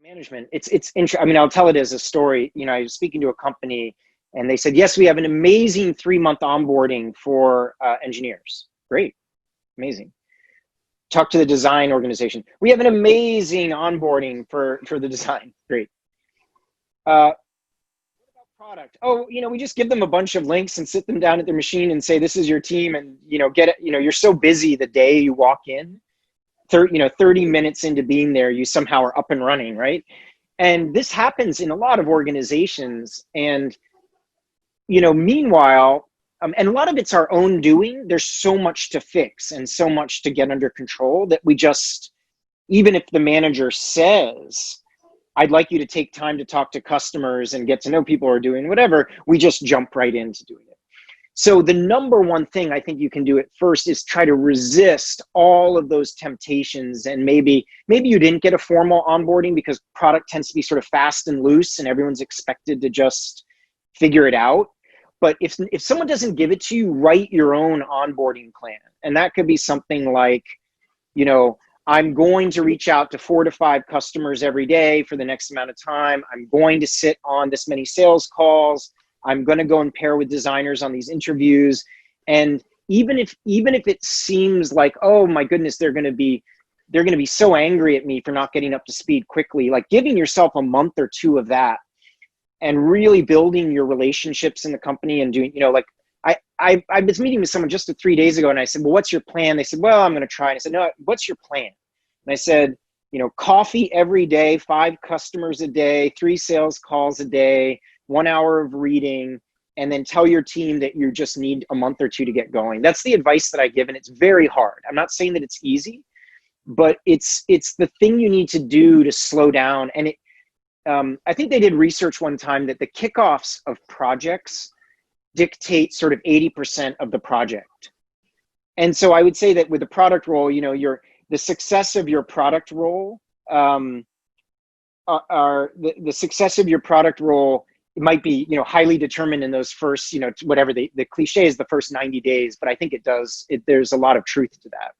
Management. I mean, I'll tell it as a story. I was speaking to a company and they said, yes, we have an amazing 3-month onboarding for engineers. Great. Amazing. Talk to the design organization. We have an amazing onboarding for the design. Great. What about product? Oh, we just give them a bunch of links and sit them down at their machine and say, this is your team. And, get it. You're so busy the day you walk in, 30 minutes into being there, you somehow are up and running, right? And this happens in a lot of organizations. And, meanwhile, and a lot of it's our own doing. There's so much to fix and so much to get under control that we just, even if the manager says, I'd like you to take time to talk to customers and get to know people who are doing whatever, we just jump right into doing it. So the number one thing I think you can do at first is try to resist all of those temptations. And maybe you didn't get a formal onboarding because product tends to be sort of fast and loose and everyone's expected to just figure it out. But if someone doesn't give it to you, write your own onboarding plan. And that could be something like, I'm going to reach out to 4 to 5 customers every day for the next amount of time. I'm going to sit on this many sales calls. I'm going to go and pair with designers on these interviews. And even if it seems like, oh my goodness, they're going to be so angry at me for not getting up to speed quickly, like giving yourself a month or 2 of that and really building your relationships in the company and doing, I was meeting with someone just 3 days ago and I said, well, what's your plan? They said, well, I'm going to try. And I said, no, what's your plan? And I said, coffee every day, 5 customers a day, 3 sales calls a day, 1 hour of reading, and then tell your team that you just need a month or 2 to get going. That's the advice that I give, and it's very hard. I'm not saying that it's easy, but it's the thing you need to do to slow down. And I think they did research one time that the kickoffs of projects dictate sort of 80% of the project. And so I would say that with the product role, the success of your product role, the success of your product role, it might be, highly determined in those first, whatever the cliche is, the first 90 days, but I think there's a lot of truth to that.